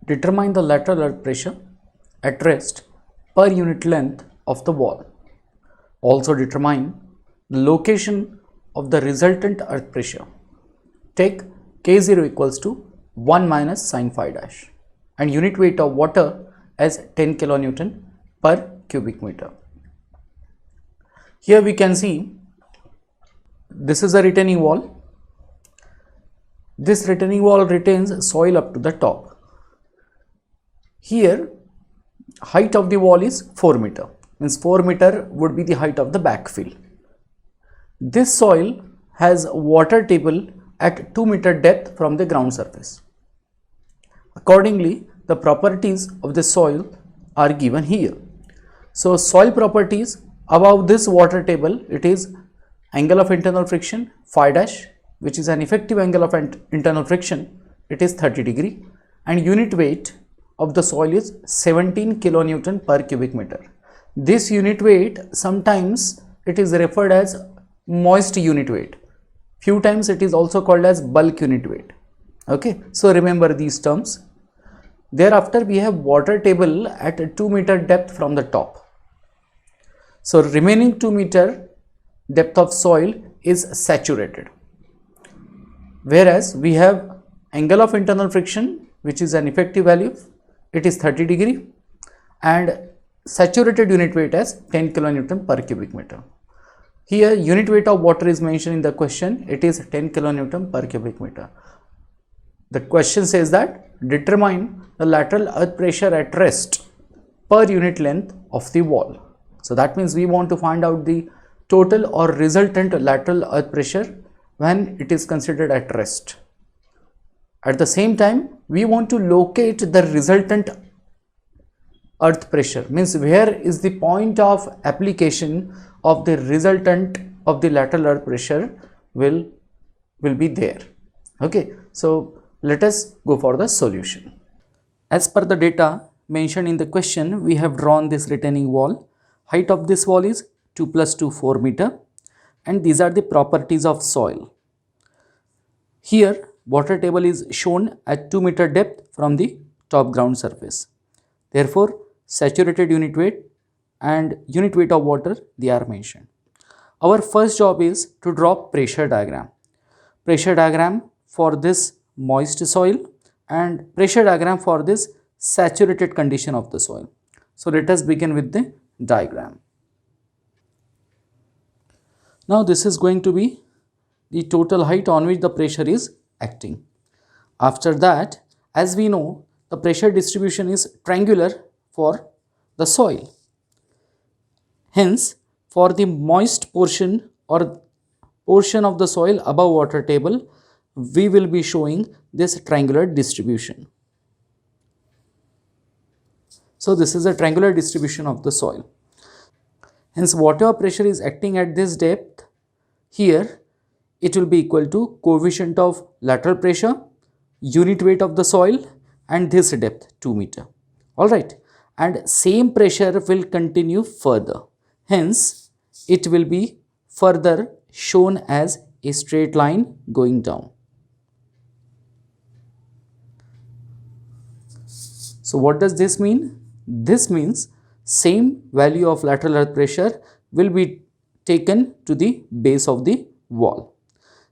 Determine the lateral earth pressure at rest per unit length of the wall. Also determine the location of the resultant earth pressure. Take K0 equals to 1 minus sine phi dash and unit weight of water as 10 kilonewton per cubic meter. Here we can see this is a retaining wall. This retaining wall retains soil up to the top. Here height of the wall is 4 meter, means 4 meter would be the height of the backfill. This soil has water table at 2 meter depth from the ground surface. Accordingly, the properties of the soil are given here. So soil properties above this water table, it is angle of internal friction phi dash, which is an effective angle of internal friction, it is 30 degree, and unit weight of the soil is 17 kilonewton per cubic meter. This unit weight, sometimes it is referred as moist unit weight, few times it is also called as bulk unit weight. Okay, so remember these terms. Thereafter we have water table at 2 meter depth from the top. So remaining 2 meter depth of soil is saturated, whereas we have angle of internal friction, which is an effective value, it is 30 degree, and saturated unit weight as 10 kilonewton per cubic meter. Here unit weight of water is mentioned in the question, it is 10 kilonewton per cubic meter. The question says that determine the lateral earth pressure at rest per unit length of the wall. So that means we want to find out the total or resultant lateral earth pressure when it is considered at rest. At the same time, we want to locate the resultant earth pressure, means where is the point of application of the resultant of the lateral earth pressure will be there. Okay, so let us go for the solution. As per the data mentioned in the question, we have drawn this retaining wall. Height of this wall is 2 plus 2, 4 meter, and these are the properties of soil. Here water table is shown at 2 meter depth from the top ground surface. Therefore, saturated unit weight and unit weight of water, they are mentioned. Our first job is to draw pressure diagram. Pressure diagram for this moist soil and pressure diagram for this saturated condition of the soil. So let us begin with the diagram. Now this is going to be the total height on which the pressure is acting. After that, as we know, the pressure distribution is triangular for the soil. Hence, for the moist portion or portion of the soil above water table, we will be showing this triangular distribution. So this is a triangular distribution of the soil. Hence, whatever pressure is acting at this depth, here it will be equal to coefficient of lateral pressure, unit weight of the soil, and this depth 2 meter. Alright, and same pressure will continue further. Hence, it will be further shown as a straight line going down. So what does this mean? This means same value of lateral earth pressure will be taken to the base of the wall.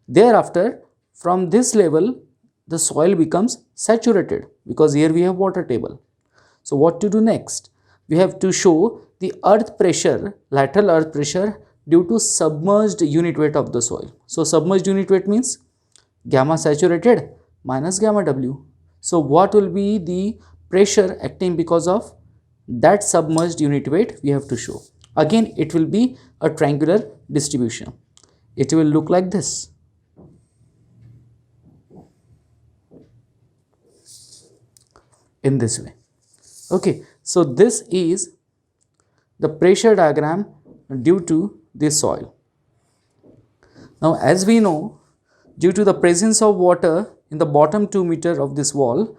Thereafter, from this level, the soil becomes saturated because here we have water table. So what to do next? We have to show the earth pressure, lateral earth pressure due to submerged unit weight of the soil. So submerged unit weight means gamma saturated minus gamma W. So what will be the pressure acting because of that submerged unit weight we have to show. Again, it will be a triangular distribution. It will look like this. In this way. Okay, so this is the pressure diagram due to this soil. Now, as we know, due to the presence of water in the bottom 2 meter of this wall,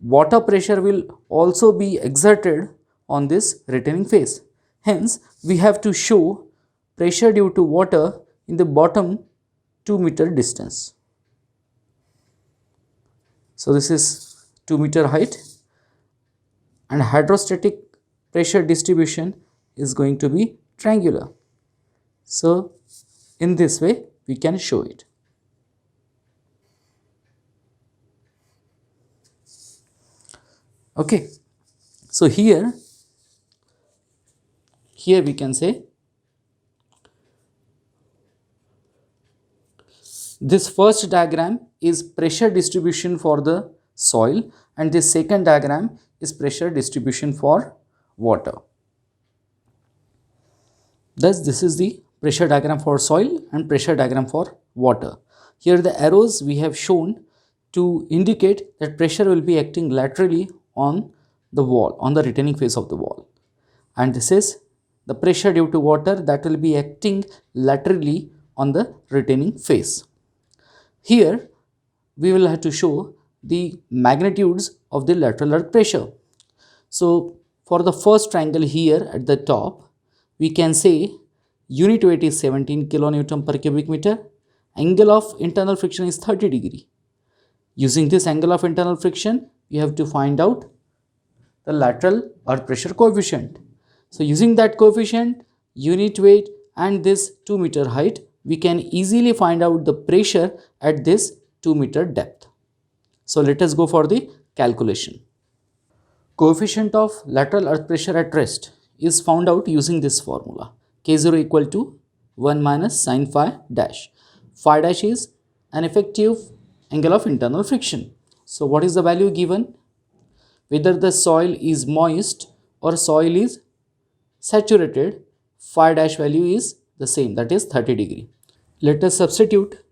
water pressure will also be exerted on this retaining face. Hence, we have to show pressure due to water in the bottom 2 meter distance. So, this is 2 meter height and hydrostatic pressure distribution is going to be triangular. So in this way we can show it. Okay, so here we can say this first diagram is pressure distribution for the soil and this second diagram is pressure distribution for water. Thus this is the pressure diagram for soil and pressure diagram for water. Here the arrows we have shown to indicate that pressure will be acting laterally on the wall, on the retaining face of the wall, and this is the pressure due to water that will be acting laterally on the retaining face. Here we will have to show the magnitudes of the lateral earth pressure. So for the first triangle here at the top, we can say unit weight is 17 kilonewton per cubic meter, angle of internal friction is 30 degree. Using this angle of internal friction, we have to find out the lateral earth pressure coefficient. So using that coefficient, unit weight and this 2 meter height, we can easily find out the pressure at this 2 meter depth. So let us go for the calculation. Coefficient of lateral earth pressure at rest is found out using this formula. K0 equal to 1 minus sin phi dash. Phi dash is an effective angle of internal friction. So what is the value given? Whether the soil is moist or soil is saturated, phi dash value is the same, that is 30 degree. Let us substitute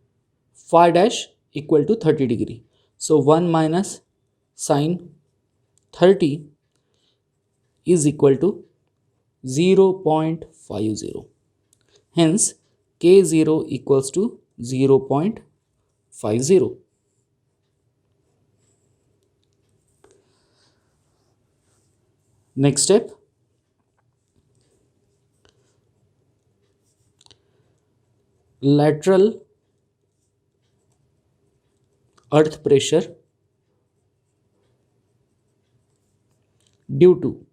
phi dash equal to 30 degree. So 1 minus sin 30 is equal to 0.50. Hence K0 equals to 0.50. Next step, lateral earth pressure due to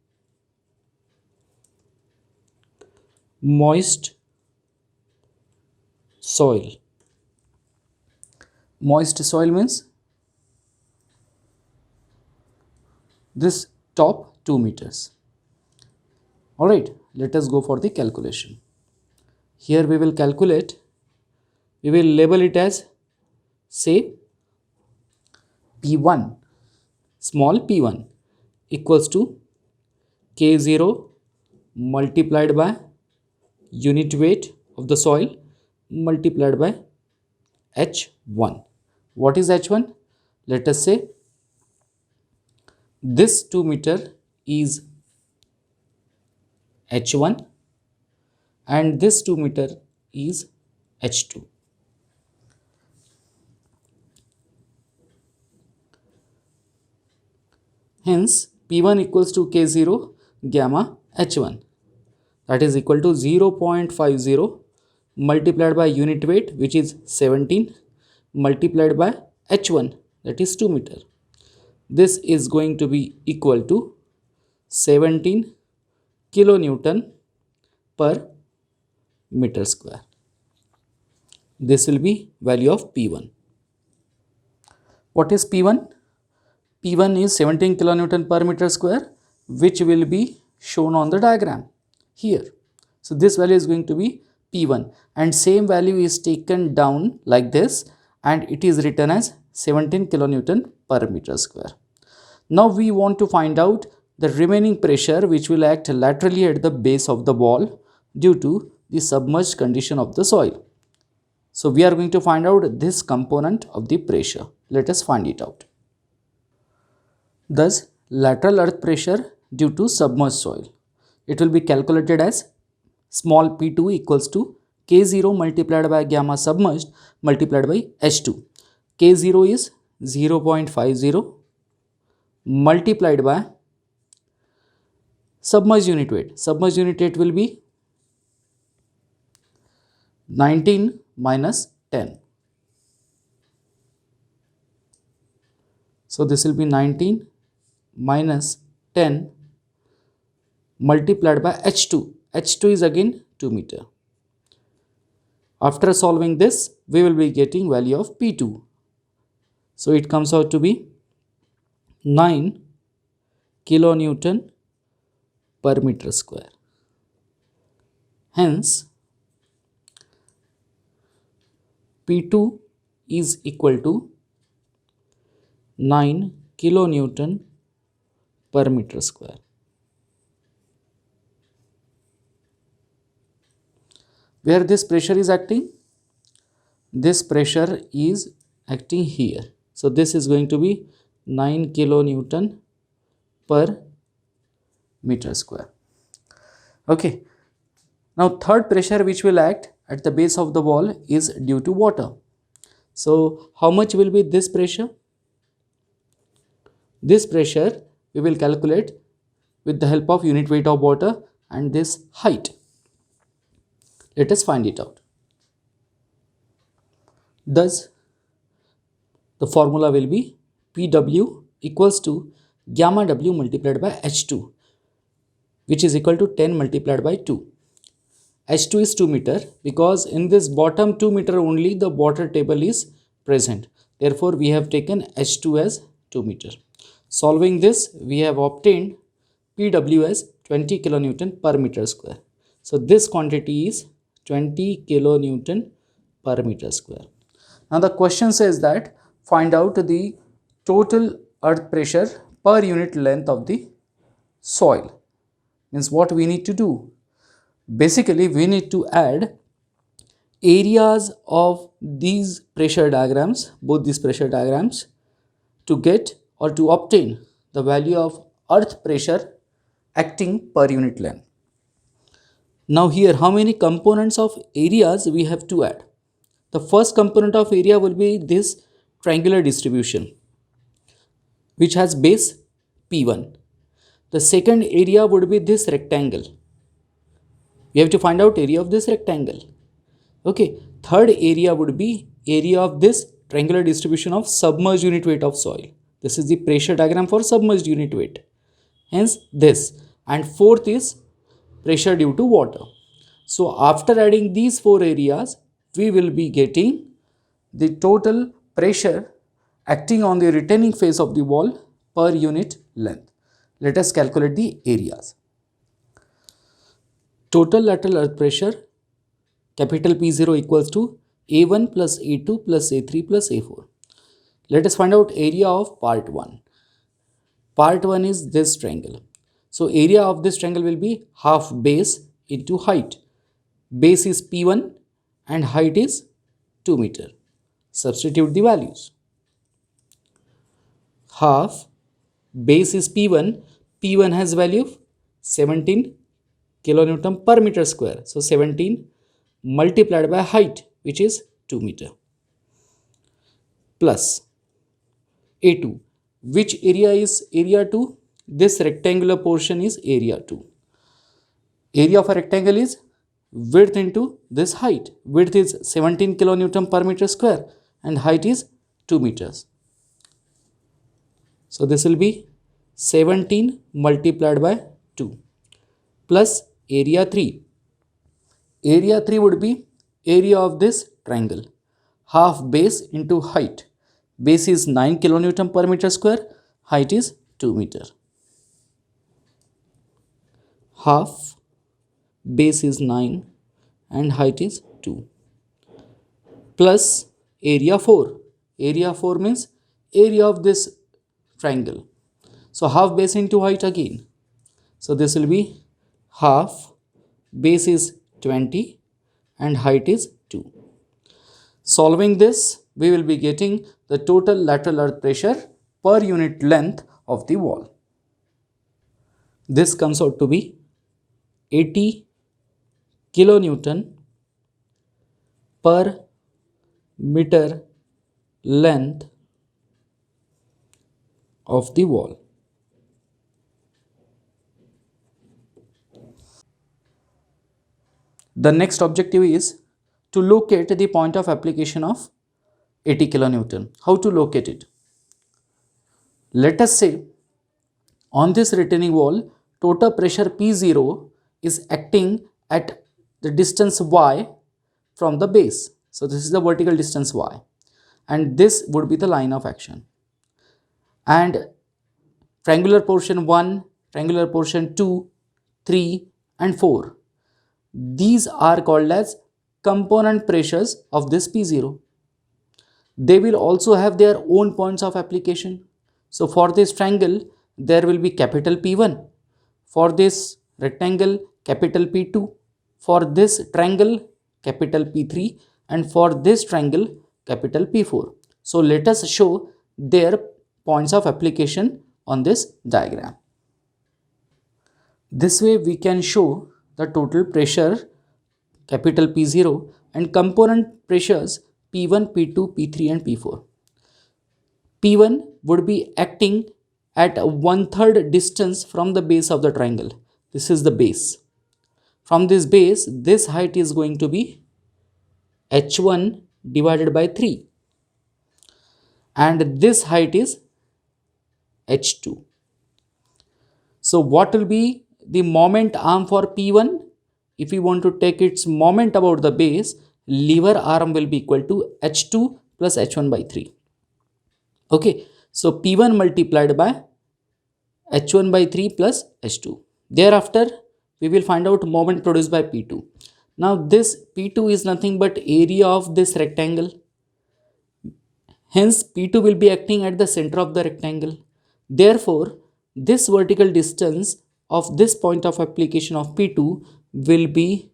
moist soil. Moist soil means this top 2 meters. Alright, let us go for the calculation. Here we will calculate, we will label it as say P1, small p1 equals to K0 multiplied by unit weight of the soil multiplied by H1. What is H1? Let us say this 2 meter is H1 and this 2 meter is H2. Hence P1 equals to K0 gamma H1, that is equal to 0.50 multiplied by unit weight, which is 17, multiplied by H1, that is 2 meter. This is going to be equal to 17 kilonewton per meter square. This will be value of P1. What is P1? P1 is 17 kilonewton per meter square, which will be shown on the diagram here. So this value is going to be P1 and same value is taken down like this and it is written as 17 kilonewton per meter square. Now we want to find out the remaining pressure which will act laterally at the base of the wall due to the submerged condition of the soil. So we are going to find out this component of the pressure. Let us find it out. Thus, lateral earth pressure due to submerged soil. It will be calculated as small p2 equals to K0 multiplied by gamma submerged multiplied by H2. K0 is 0.50 multiplied by submerged unit weight. Submerged unit weight will be 19 minus 10. So this will be 19 minus 10 multiplied by H2. H2 is again 2 meter. After solving this, we will be getting value of P2. So it comes out to be 9 kilonewton per meter square. Hence, P2 is equal to 9 kilonewton per meter square. Where this pressure is acting? This pressure is acting here. So this is going to be 9 kilonewton per meter square. Okay. Now third pressure which will act at the base of the wall is due to water. So how much will be this pressure? This pressure we will calculate with the help of unit weight of water and this height. Let us find it out. Thus, the formula will be Pw equals to gamma W multiplied by H2, which is equal to 10 multiplied by 2. H2 is 2 meter because in this bottom 2 meter only the water table is present. Therefore, we have taken H2 as 2 meter. Solving this, we have obtained Pw as 20 kilonewton per meter square. So this quantity is 20 kilonewton per meter square. Now the question says that find out the total earth pressure per unit length of the soil. Means what we need to do? Basically, we need to add areas of these pressure diagrams, both these pressure diagrams, to get or to obtain the value of earth pressure acting per unit length. Now here, how many components of areas we have to add? The first component of area will be this triangular distribution, which has base P1. The second area would be this rectangle. We have to find out area of this rectangle. Okay. Third area would be area of this triangular distribution of submerged unit weight of soil. This is the pressure diagram for submerged unit weight. Hence this. And fourth is pressure due to water. So after adding these four areas, we will be getting the total pressure acting on the retaining face of the wall per unit length. Let us calculate the areas. Total lateral earth pressure, capital P0 equals to A1 plus A2 plus A3 plus A4. Let us find out area of part 1. Part 1 is this triangle. So area of this triangle will be half base into height. Base is P1 and height is 2 meter. Substitute the values. Half base is P1. P1 has value of 17 kilonewton per meter square. So 17 multiplied by height, which is 2 meter, plus A2. Which area is area 2? This rectangular portion is area 2. Area of a rectangle is width into this height. Width is 17 kilonewton per meter square and height is 2 meters. So this will be 17 multiplied by 2 plus area 3. Area 3 would be area of this triangle. Half base into height. Base is 9 kilonewton per meter square. Height is 2 meter. Half base is 9 and height is 2. Plus area 4. Area 4 means area of this triangle. So half base into height again. So this will be half base is 20 and height is 2. Solving this, we will be getting the total lateral earth pressure per unit length of the wall. This comes out to be 80 kilonewton per meter length of the wall. The next objective is to locate the point of application of 80 kilonewton. How to locate it? Let us say On this retaining wall, total pressure P0 is acting at the distance y from the base. So this is the vertical distance y, and this would be the line of action. And triangular portion 1, triangular portion 2, 3 and 4, these are called as component pressures of this P0. They will also have their own points of application. So for this triangle, there will be capital P1. For this rectangle, capital P2. For this triangle, capital P3. And for this triangle, capital P4. So let us show their points of application on this diagram. This way we can show the total pressure capital P0 and component pressures P1, P2, P3 and P4. P1 would be acting at 1/3 distance from the base of the triangle. This is the base. From this base, this height is going to be h1 divided by 3. And this height is h2. So what will be the moment arm for P1? If we want to take its moment about the base, lever arm will be equal to h2 plus h1 by 3. Okay, so P1 multiplied by h1 by 3 plus h2. Thereafter, we will find out moment produced by P2. Now this P2 is nothing but area of this rectangle. Hence, P2 will be acting at the center of the rectangle. Therefore, this vertical distance of this point of application of P2 will be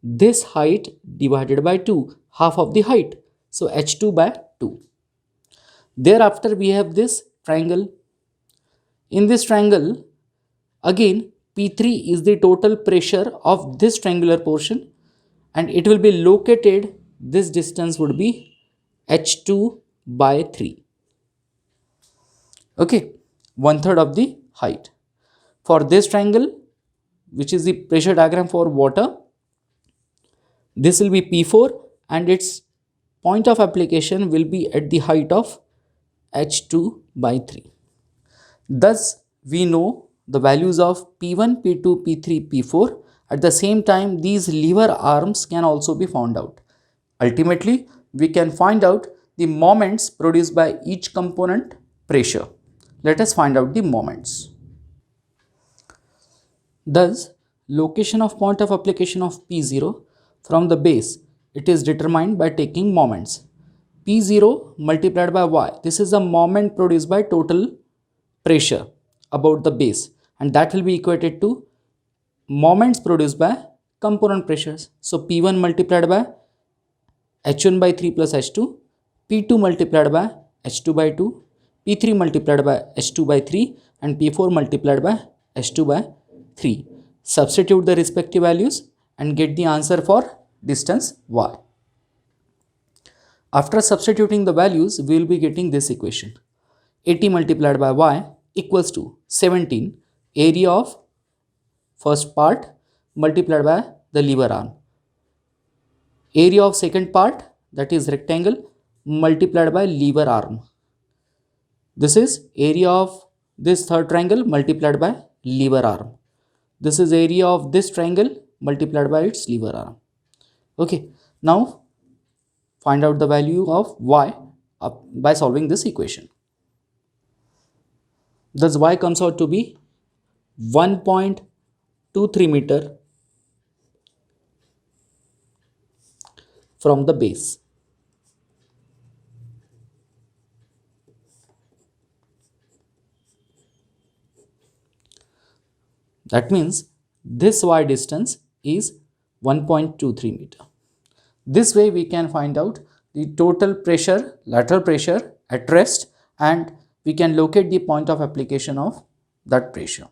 this height divided by 2, half of the height. So h2 by 2. Thereafter, we have this triangle. In this triangle, again, P3 is the total pressure of this triangular portion, and it will be located, this distance would be h2 by 3. Okay, 1/3 of the height. For this triangle, which is the pressure diagram for water, this will be P4 and its point of application will be at the height of h2 by 3. Thus, we know the values of P1, P2, P3, P4. At the same time, these lever arms can also be found out. Ultimately, we can find out the moments produced by each component pressure. Let us find out the moments. Thus, location of point of application of P0 from the base, it is determined by taking moments. P0 multiplied by y. This is the moment produced by total pressure about the base, and that will be equated to moments produced by component pressures. So P1 multiplied by h1 by 3 plus h2, P2 multiplied by h2 by 2, P3 multiplied by h2 by 3 and P4 multiplied by h2 by 3. Substitute the respective values and get the answer for distance y. After substituting the values, we will be getting this equation. 80 multiplied by y equals to 17 area of first part multiplied by the lever arm. Area of second part, that is rectangle, multiplied by lever arm. This is area of this third triangle multiplied by lever arm. This is area of this triangle multiplied by its lever arm. Okay, now find out the value of y by solving this equation. Thus y comes out to be 1.23 meter from the base. That means this y distance is 1.23 meter. This way we can find out the total pressure, lateral pressure at rest, and we can locate the point of application of that pressure.